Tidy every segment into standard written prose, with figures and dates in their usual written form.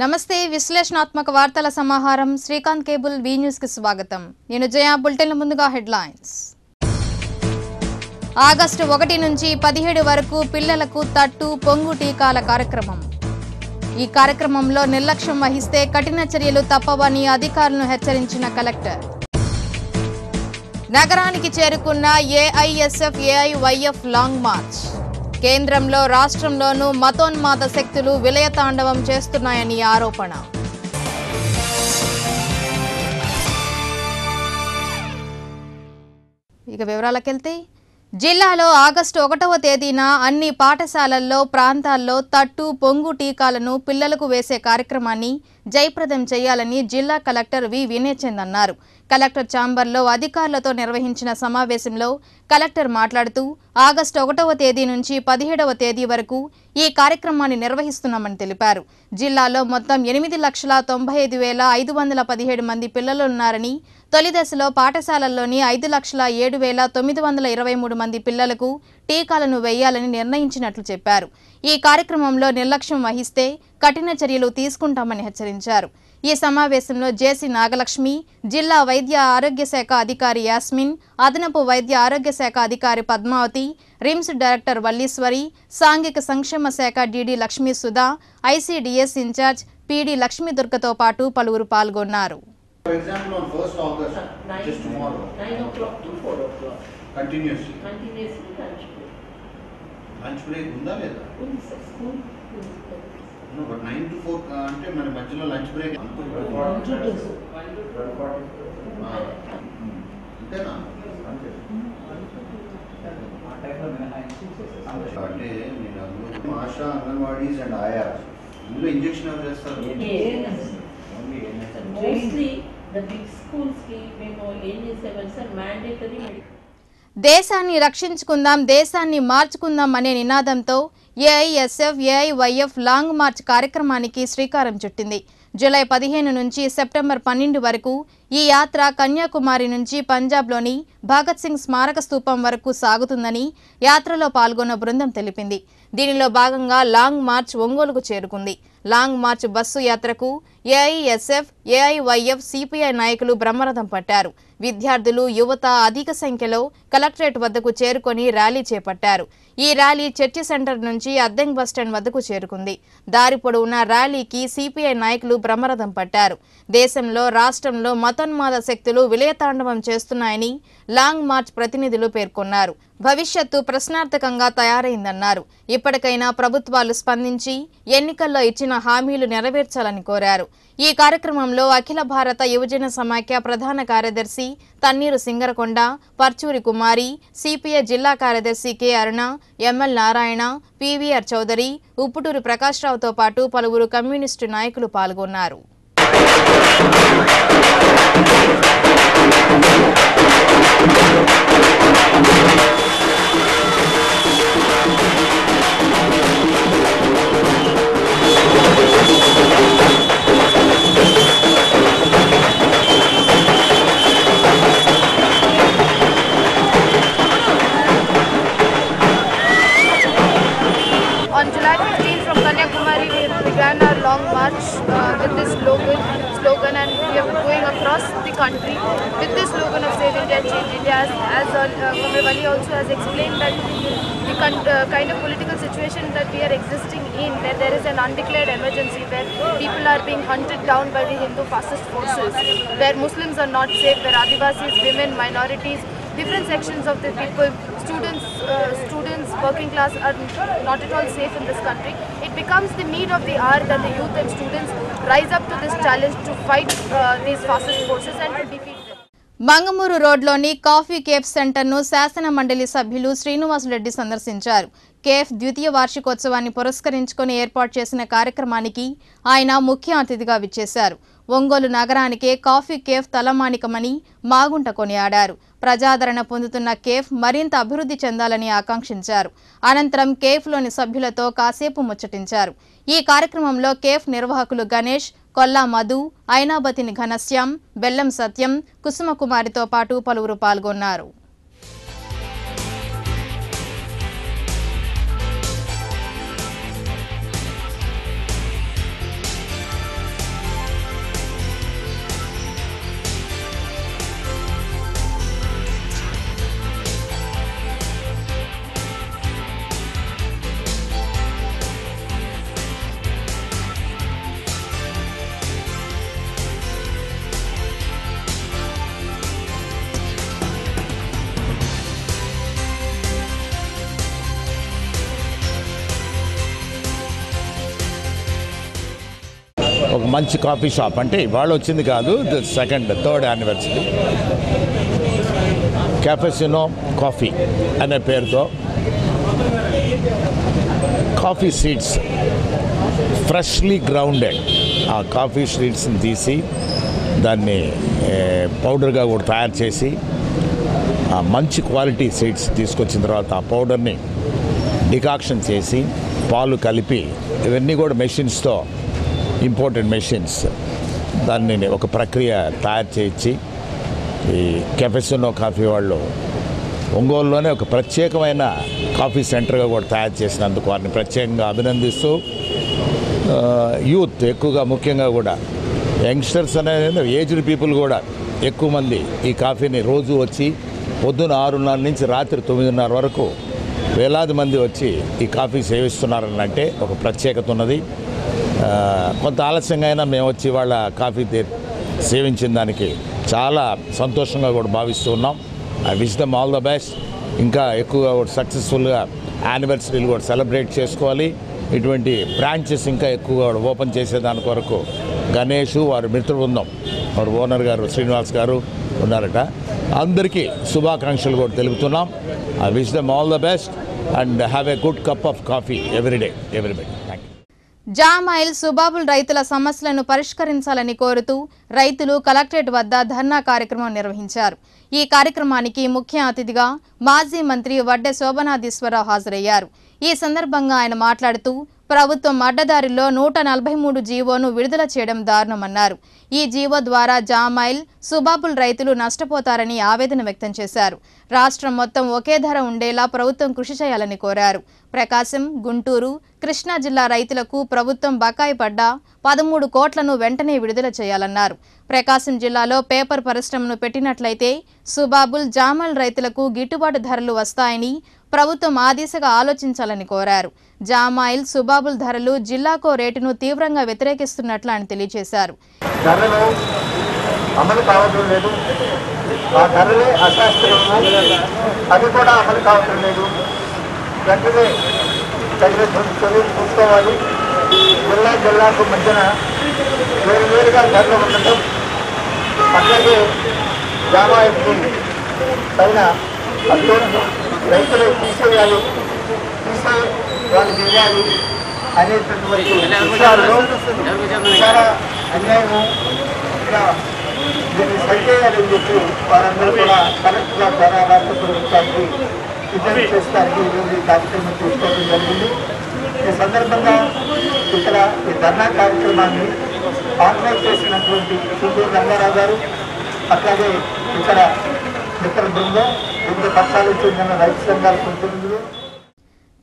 నమస్తే విశ్లేషణాత్మక వార్తల సమాహారం శ్రీకాంత్ కేబుల్ వి న్యూస్ కి స్వాగతం. నేను జయ. బులెటిన్ల ముందుగా హెడ్లైన్స్. ఆగస్టు 1 నుంచి 17 వరకు పిల్లలకు తట్టు పొంగు టీకాల కార్యక్రమం. ఈ కార్యక్రమంలో నిర్లక్ష్యం వహిస్తే కఠిన చర్యలు తప్పవని అధికారులను హెచ్చరించిన కలెక్టర్. నగరానికి చేరుకున్న ఏఐఎస్ఎఫ్ ఏఐవైఎఫ్ లాంగ్ మార్చ్. కేంద్రంలో రాష్ట్రంలోనూ మతోన్మాద శక్తులు విలయతాండవం చేస్తున్నాయని ఆరోపణ. ఇక వివరాలకెళ్తే జిల్లాలో ఆగస్టు 1వ తేదీన అన్ని పాఠశాలల్లో ప్రాంతాల్లో తట్టు పొంగు టీకాలను పిల్లలకు వేసే కార్యక్రమాన్ని జయప్రదం చేయాలని జిల్లా కలెక్టర్ వి వినయచంద్ అన్నారు. కలెక్టర్ ఛాంబర్లో అధికారులతో నిర్వహించిన సమావేశంలో కలెక్టర్ మాట్లాడుతూ ఆగస్టు 1వ తేదీ నుంచి 17వ తేదీ వరకు ఈ కార్యక్రమాన్ని నిర్వహిస్తున్నామని తెలిపారు. జిల్లాలో మొత్తం 8,95,517 మంది పిల్లలున్నారని, తొలి దశలో పాఠశాలల్లోని 5,07,923 మంది పిల్లలకు టీకాలను వేయాలని నిర్ణయించినట్లు చెప్పారు. ఈ కార్యక్రమంలో నిర్లక్ష్యం వహిస్తే కఠిన చర్యలు తీసుకుంటామని హెచ్చరించారు. ఈ సమావేశంలో జేసీ నాగలక్ష్మి, జిల్లా వైద్య ఆరోగ్య శాఖ అధికారి యాస్మిన్, అదనపు వైద్య ఆరోగ్య శాఖ అధికారి పద్మావతి, రిమ్స్ డైరెక్టర్ వల్లీశ్వరి, సాంఘిక సంక్షేమ శాఖ DD Lakshmi Sudha, ICDS incharge PD లక్ష్మీదుర్గతో పాటు పలువురు పాల్గొన్నారు. No, but 9 to 4 అంటే మన మధ్యలో లంచ్ బ్రేక్ అంతేనా? అంటే నేను అందులో ఆశా అంగన్వాడీస్ అండ్ ఆయా ఇందులో ఇంజెక్షన్ ఎవరు చేస్తారు? మోస్ట్లీ ద బిగ్ స్కూల్స్ కి మేము ఏం చేసేవాళ్ళు సార్ మ్యాండేటరీ దేశాన్ని రక్షించుకుందాం, దేశాన్ని మార్చుకుందాం అనే నినాదంతో ఏఐఎస్ఎఫ్ ఏఐవైఎఫ్ లాంగ్ మార్చ్ కార్యక్రమానికి శ్రీకారం చుట్టింది. జూలై 15 నుంచి సెప్టెంబర్ 12 వరకు ఈ యాత్ర కన్యాకుమారి నుంచి పంజాబ్లోని భగత్ సింగ్ స్మారక స్తూపం వరకు సాగుతుందని యాత్రలో పాల్గొన్న బృందం తెలిపింది. దీనిలో భాగంగా లాంగ్ మార్చ్ ఒంగోలుకు చేరుకుంది. లాంగ్ మార్చ్ బస్సు యాత్రకు ఏఐఎస్ఎఫ్ ఏఐవైఎఫ్ సిపిఐ నాయకులు బ్రహ్మరథం పట్టారు. విద్యార్థులు, యువత అధిక సంఖ్యలో కలెక్టరేట్ వద్దకు చేరుకొని ర్యాలీ చేపట్టారు. ఈ ర్యాలీ చర్చి సెంటర్ నుంచి అద్దెంగ్ బస్టాండ్ వద్దకు చేరుకుంది. దారి పొడవునా ర్యాలీకి సిపిఐ నాయకులు బ్రహ్మరథం పట్టారు. దేశంలో, రాష్ట్రంలో మతోన్మాద శక్తులు విలయతాండవం చేస్తున్నాయని లాంగ్ మార్చ్ ప్రతినిధులు పేర్కొన్నారు. భవిష్యత్తు ప్రశ్నార్థకంగా తయారైందన్నారు. ఇప్పటికైనా ప్రభుత్వాలు స్పందించి ఎన్నికల్లో ఇచ్చిన హామీలు నెరవేర్చాలని కోరారు. ఈ కార్యక్రమంలో అఖిల భారత యువజన సమాఖ్య ప్రధాన కార్యదర్శి తన్నీరు సింగరకొండ, పర్చూరి కుమారి, సిపిఐ జిల్లా కార్యదర్శి కె అరుణ, ఎంఎల్ నారాయణ, పివిఆర్ చౌదరి, ఉప్పుటూరు ప్రకాశ్రావుతో పాటు పలువురు కమ్యూనిస్టు నాయకులు పాల్గొన్నారు. On July 15 from Kanyakumari, we began our long march with this slogan, and we are going across the country with this slogan of Save India, Change India. As Comrade Valli also has explained that the kind of political situation that we are existing in, where there is an undeclared emergency, where people are being hunted down by the Hindu fascist forces, where Muslims are not safe, where Adivasis, women, minorities, different sections of the people, students, working class are not at all safe in this country. It becomes the need of the hour that the youth and students rise up to this challenge to fight these fascist forces and to defeat them. Mangamuru రోడ్లోని coffee cafe సెంటర్ను శాసన మండలి సభ్యులు శ్రీనివాసులరెడ్డి సందర్శించారు. Cafe ద్వితీయ వార్షికోత్సవాన్ని పురస్కరించుకొని ఏర్పాటు చేసిన కార్యక్రమానికి ఆయన ముఖ్య అతిథిగా విచ్చేశారు. ఒంగోలు నగరానికే కాఫీ కేఫ్ తలమానికమని మాగుంట కొనియాడారు. ప్రజాదరణ పొందుతున్న కేఫ్ మరింత అభివృద్ధి చెందాలని ఆకాంక్షించారు. అనంతరం కేఫ్లోని సభ్యులతో కాసేపు ముచ్చటించారు. ఈ కార్యక్రమంలో కేఫ్ నిర్వాహకులు గణేష్, కొల్లా మధు, ఐనాబతిని ఘనశ్యాం, బెల్లం సత్యం, కుసుమకుమారితో పాటు పలువురు పాల్గొన్నారు. ఒక మంచి కాఫీ షాప్, అంటే ఇవాళ వచ్చింది కాదు, థర్డ్ యానివర్సరీ, క్యాఫెసినో కాఫీ అనే పేరుతో కాఫీ సీడ్స్ ఫ్రెష్లీ గ్రౌండెడ్ ఆ కాఫీ సీడ్స్ని తీసి దాన్ని పౌడర్గా కూడా తయారు చేసి మంచి క్వాలిటీ సీడ్స్ తీసుకొచ్చిన తర్వాత ఆ పౌడర్ని డికాక్షన్ చేసి పాలు కలిపి ఇవన్నీ కూడా మెషిన్స్తో, ఇంపోర్టెడ్ మెషిన్స్, దాన్ని ఒక ప్రక్రియ తయారు చేయించి ఈ కెఫెసినో కాఫీ వాళ్ళు ఒంగోలులోనే ఒక ప్రత్యేకమైన కాఫీ సెంటర్గా కూడా తయారు చేసినందుకు వారిని ప్రత్యేకంగా అభినందిస్తూ, యూత్ ఎక్కువగా, ముఖ్యంగా కూడా యంగ్స్టర్స్ అనేది ఏజ్డ్ పీపుల్ కూడా ఎక్కువ మంది ఈ కాఫీని రోజు వచ్చి పొద్దున 6:30 నుంచి రాత్రి 9:30 వరకు వేలాది మంది వచ్చి ఈ కాఫీ సేవిస్తున్నారని అంటే ఒక ప్రత్యేకత ఉన్నది. కొంత ఆలస్యంగా అయినా మేము వచ్చి వాళ్ళ కాఫీ సేవించిన దానికి చాలా సంతోషంగా కూడా భావిస్తూ ఉన్నాం. I wish them all the best. ఇంకా ఎక్కువగా సక్సెస్ఫుల్గా యానివర్సరీలు కూడా సెలబ్రేట్ చేసుకోవాలి. ఇటువంటి బ్రాంచెస్ ఇంకా ఎక్కువగా ఓపెన్ చేసేదాని కొరకు గణేష్ వారి మిత్ర బృందం, వారి ఓనర్ గారు శ్రీనివాస్ గారు ఉన్నారట, అందరికీ శుభాకాంక్షలు కూడా తెలుపుతున్నాం. I wish them all the best and have a good cup of coffee everyday everybody. Thank you. జామాయిల్ సుబాబుల్ రైతుల సమస్యలను పరిష్కరించాలని కోరుతూ రైతులు కలెక్టరేట్ వద్ద ధర్నా కార్యక్రమం నిర్వహించారు. ఈ కార్యక్రమానికి ముఖ్య అతిథిగా మాజీ మంత్రి వడ్డె శోభనాధీశ్వరరావు హాజరయ్యారు. ఈ సందర్భంగా ఆయన మాట్లాడుతూ ప్రభుత్వం అడ్డదారిలో 143 జీవోను విడుదల చేయడం దారుణమన్నారు. ఈ జీవో ద్వారా జామాయిల్ సుబాబుల్ రైతులు నష్టపోతారని ఆవేదన వ్యక్తం చేశారు. రాష్ట్రం మొత్తం ఒకే ధర ఉండేలా ప్రభుత్వం కృషి చేయాలని కోరారు. ప్రకాశం, గుంటూరు, కృష్ణా జిల్లా రైతులకు ప్రభుత్వం బకాయి పడ్డ 13 కోట్లను వెంటనే విడుదల చేయాలన్నారు. ప్రకాశం జిల్లాలో పేపర్ పరిశ్రమను పెట్టినట్లయితే సుబాబుల్, జామాయిల్ రైతులకు గిట్టుబాటు ధరలు వస్తాయని ప్రభుత్వం ఆ దిశగా ఆలోచించాలని కోరారు. జామాయిల్, సుబాబుల్ ధరలు జిల్లాకో రేటును తీవ్రంగా వ్యతిరేకిస్తున్నట్లు ఆయన తెలియజేశారు. ధరలు అమలు కావడం లేదు, ఆ ధరలే అశాస్త్రీయము, అవి కూడా అమలు కావడం లేదు. వెంటనే తగిన చర్యలు తీసుకోవాలి. జిల్లాకు మధ్యన వేరువేరుగా ధరలు ఉండటం, అట్లాగే జామాయిల్కి పైన అత్యంత రైతులు తీసేయాలి, వాళ్ళకి ఇవ్వాలి అనేటటువంటి విషయాల్లో చాలా అన్యాయము, ఇంకా దీన్ని సరిచేయాలని చెప్పి వారందరూ కూడా కలెక్టర్ ద్వారా రాష్ట్ర ప్రభుత్వానికి విజ్ఞప్తి చేస్తానికి ఈరోజు ఈ కార్యక్రమం తీసుకోవడం జరిగింది. ఈ సందర్భంగా ఇక్కడ ఈ ధర్నా కార్యక్రమాన్ని ఆర్గనైజ్ చేసినటువంటి చుండూరు రంగారావు గారు, అట్లాగే ఇక్కడ మిత్ర బృందం, వివిధ పక్షాలకు చెందిన రైతు సంఘాల ప్రతినిధులు.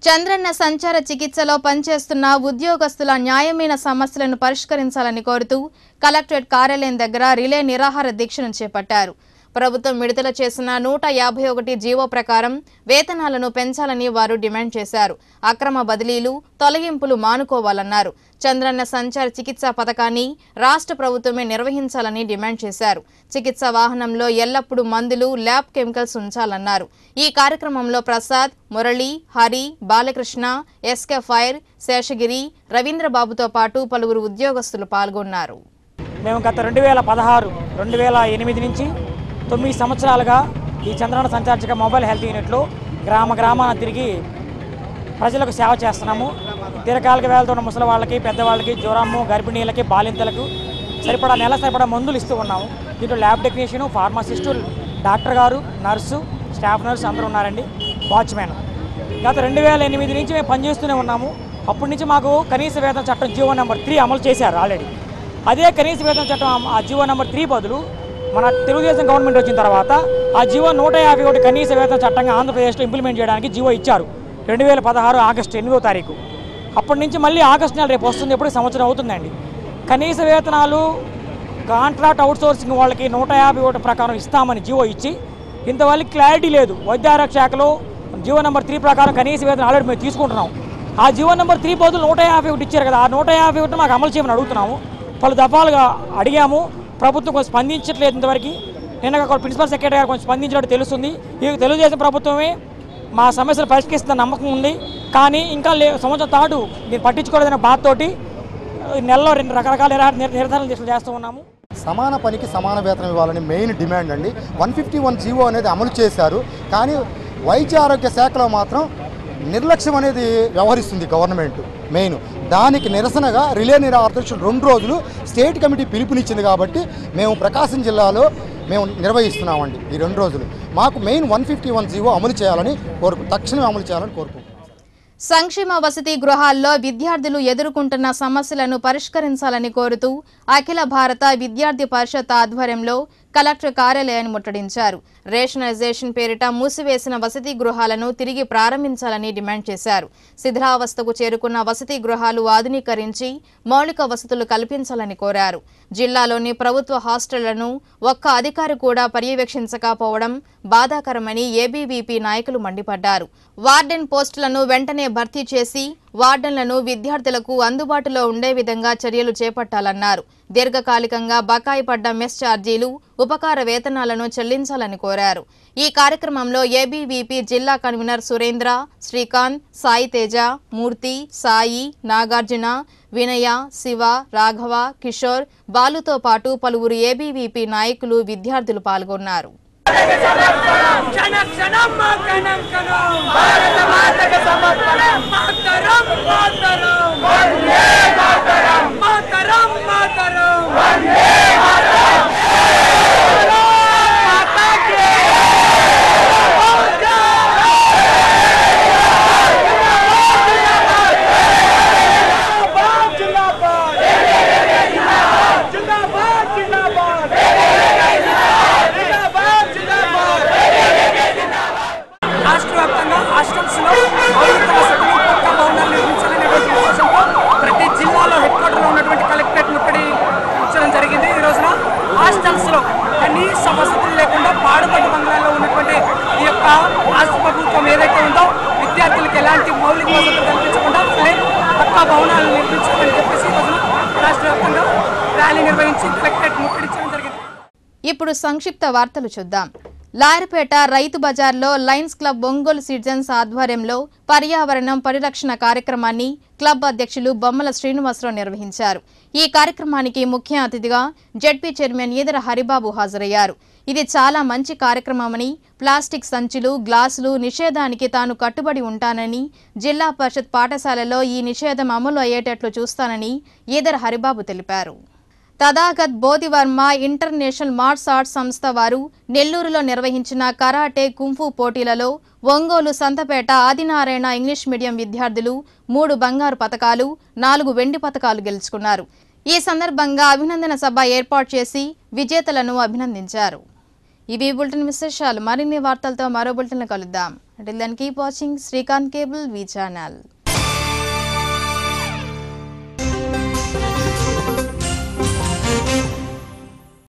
చంద్రన్న సంచార చికిత్సలో పనిచేస్తున్న ఉద్యోగస్తుల న్యాయమైన సమస్యలను పరిష్కరించాలని కోరుతూ కలెక్టరేట్ కార్యాలయం దగ్గర రిలే నిరాహార దీక్షను చేపట్టారు. ప్రభుత్వం విడుదల చేసిన 151 జీవో ప్రకారం వేతనాలను పెంచాలని వారు డిమాండ్ చేశారు. అక్రమ బదిలీలు, తొలగింపులు మానుకోవాలన్నారు. చంద్రన్న సంచార చికిత్సా పథకాన్ని రాష్ట్ర ప్రభుత్వమే నిర్వహించాలని డిమాండ్ చేశారు. చికిత్సా వాహనంలో ఎల్లప్పుడూ మందులు, ల్యాబ్ కెమికల్స్ ఉంచాలన్నారు. ఈ కార్యక్రమంలో ప్రసాద్, మురళి, హరి, బాలకృష్ణ, ఎస్కే ఫైర్, శేషగిరి, రవీంద్రబాబుతో పాటు పలువురు ఉద్యోగస్తులు పాల్గొన్నారు. మేము గత 2016, 2008 నుంచి 9 సంవత్సరాలుగా ఈ చంద్రన్న సంచార్చిక మొబైల్ హెల్త్ యూనిట్లో గ్రామాన తిరిగి ప్రజలకు సేవ చేస్తున్నాము. దీర్ఘకాలిక వేళతో ఉన్న ముసలి వాళ్ళకి, పెద్దవాళ్ళకి, జ్వరము, గర్భిణీలకి, బాలింతలకు నెల సరిపడా మందులు ఇస్తూ ఉన్నాము. దీంట్లో ల్యాబ్ టెక్నీషియను, ఫార్మసిస్టు, డాక్టర్ గారు, నర్సు, స్టాఫ్ నర్సు అందరూ ఉన్నారండి, వాచ్మెన్. గత 2008 నుంచి మేము పనిచేస్తూనే ఉన్నాము. అప్పటి నుంచి మాకు కనీస వేతన చట్టం జీవో నెంబర్ 3 అమలు చేశారు ఆల్రెడీ. అదే కనీస వేతన చట్టం ఆ జీవో నెంబర్ 3 బదులు మన తెలుగుదేశం గవర్నమెంట్ వచ్చిన తర్వాత ఆ జీవో 151 కనీస వేతన చట్టంగా ఆంధ్రప్రదేశ్లో ఇంప్లిమెంట్ చేయడానికి జీవో ఇచ్చారు 2016 ఆగస్టు 8వ తారీఖు. అప్పటి నుంచి మళ్ళీ ఆగస్టు నెల రేపు వస్తుంది, ఎప్పుడు సంవత్సరం అవుతుందండి. కనీస వేతనాలు కాంట్రాక్ట్ అవుట్సోర్సింగ్ వాళ్ళకి 151 ప్రకారం ఇస్తామని జీవో ఇచ్చి ఇంతవరకు క్లారిటీ లేదు. వైద్య ఆరోగ్య శాఖలో జీవో నెంబర్ 3 ప్రకారం కనీస వేతనం ఆల్రెడీ మేము తీసుకుంటున్నాం. ఆ జీవో నెంబర్ 3 బదులు 151 ఇచ్చారు కదా, ఆ 151 మాకు అమలు చేయమని అడుగుతున్నాము. పలు దఫాలుగా అడిగాము, ప్రభుత్వం కొంచెం స్పందించట్లేదు ఇంతవరకు. నిన్న ప్రిన్సిపల్ సెక్రటరీ గారు కొంచెం స్పందించినట్టు తెలుస్తుంది. ఈ తెలుగుదేశం ప్రభుత్వమే మా సమస్యలు పరిష్కరిస్తున్న నమ్మకం ఉంది. కానీ ఇంకా సంవత్సరం తాడు దీన్ని పట్టించుకోలేదనే బాధతోటి నెలలో 2 రకరకాల నిర్ధారణ దీక్షలు చేస్తూ ఉన్నాము. సమాన పనికి సమాన వేతనం ఇవ్వాలని మెయిన్ డిమాండ్ అండి. 151 జీవో అనేది అమలు చేశారు, కానీ వైద్య ఆరోగ్య శాఖలో మాత్రం నిర్లక్ష్యం అనేది వ్యవహరిస్తుంది గవర్నమెంట్. మెయిన్ దానికి నిరసనగా రిలే నిరాహారదీక్షలు 2 రోజులు స్టేట్ కమిటీ పిలుపునిచ్చింది కాబట్టి మేము ప్రకాశం జిల్లాలో మేము నిర్వహిస్తున్నామండి. ఈ 2 రోజులు మాకు మెయిన్ 151 జీవో అమలు చేయాలని తక్షణమే అమలు చేయాలని కోరుకుంటున్నాం. సంక్షేమ వసతి గృహాల్లో విద్యార్థులు ఎదుర్కొంటున్న సమస్యలను పరిష్కరించాలని కోరుతూ అఖిల భారత విద్యార్థి పరిషత్ ఆధ్వర్యంలో కలెక్టర్ కార్యాలయాన్ని ముట్టడించారు. రేషనలైజేషన్ పేరిట మూసివేసిన వసతి గృహాలను తిరిగి ప్రారంభించాలని డిమాండ్ చేశారు. శిథిలావస్థకు చేరుకున్న వసతి గృహాలు ఆధునీకరించి మౌలిక వసతులు కల్పించాలని కోరారు. జిల్లాలోని ప్రభుత్వ హాస్టళ్లను ఒక్క అధికారి కూడా పర్యవేక్షించకపోవడం బాధాకరమని ఏబీవీపీ నాయకులు మండిపడ్డారు. వార్డెన్ పోస్టులను వెంటనే భర్తీ చేసి వార్డెన్లను విద్యార్థులకు అందుబాటులో ఉండే విధంగా చర్యలు చేపట్టాలన్నారు. దీర్ఘకాలికంగా బకాయి పడ్డ మెస్ ఛార్జీలు, ఉపకార వేతనాలను చెల్లించాలని కోరారు. ఈ కార్యక్రమంలో ఏబీవీపీ జిల్లా కన్వీనర్ సురేంద్ర, శ్రీకాంత్, సాయి తేజ, మూర్తి, సాయి, నాగార్జున, వినయ, శివ, రాఘవ, కిషోర్, బాలుతో పాటు పలువురు ఏబీవీపీ నాయకులు, విద్యార్థులు పాల్గొన్నారు. ప్రతి జిల్లాలో హెడ్ క్వార్టర్లో ఉన్నటువంటి కలెక్టరేట్ ముట్టడి ఇచ్చడం జరిగింది. ఈ రోజున హాస్టల్స్లో కనీస వసతులు లేకుండా పాడుబడ్డ బంగాళాల్లో ఉన్నటువంటి ఈ యొక్క రాష్ట్ర ప్రభుత్వం ఏదైతే ఉందో విద్యార్థులకు ఎలాంటి మౌలిక వసతులు కల్పించకుండా పక్కా భవనాలు నిర్మించాలని చెప్పేసి ఈ రోజున రాష్ట్ర వ్యాప్తంగా ర్యాలీ నిర్వహించి కలెక్టరేట్ ముట్టడించడం జరిగింది. ఇప్పుడు సంక్షిప్త వార్తలు చూద్దాం. లాయర్పేట రైతు బజార్లో లయన్స్ క్లబ్ ఒంగోలు సిటిజన్స్ ఆధ్వర్యంలో పర్యావరణం పరిరక్షణ కార్యక్రమాన్ని క్లబ్ అధ్యక్షులు బొమ్మల శ్రీనివాసరావు నిర్వహించారు. ఈ కార్యక్రమానికి ముఖ్య అతిథిగా జెడ్పీ చైర్మన్ ఈదర హరిబాబు హాజరయ్యారు. ఇది చాలా మంచి కార్యక్రమమని, ప్లాస్టిక్ సంచులు, గ్లాసులు నిషేధానికి తాను కట్టుబడి ఉంటానని, జిల్లా పరిషత్ పాఠశాలలో ఈ నిషేధం అమలు అయ్యేటట్లు చూస్తానని ఈదర హరిబాబు తెలిపారు. తథాగత్ బోధివర్మ ఇంటర్నేషనల్ మార్ట్స్ ఆర్ట్స్ సంస్థ వారు నెల్లూరులో నిర్వహించిన కరాటే, కుంఫు పోటీలలో ఒంగోలు, సంతపేట ఆదినారాయణ ఇంగ్లీష్ మీడియం విద్యార్థులు 3 బంగారు పతకాలు, 4 వెండి పతకాలు గెలుచుకున్నారు. ఈ సందర్భంగా అభినందన సభ ఏర్పాటు చేసి విజేతలను అభినందించారు. ఇవి బులెటిన్ విశేషాలు. మరిన్ని వార్తలతో మరో బులెటిన్లో కలుద్దాం. Until then, keep watching Srikanth Cable V Channel.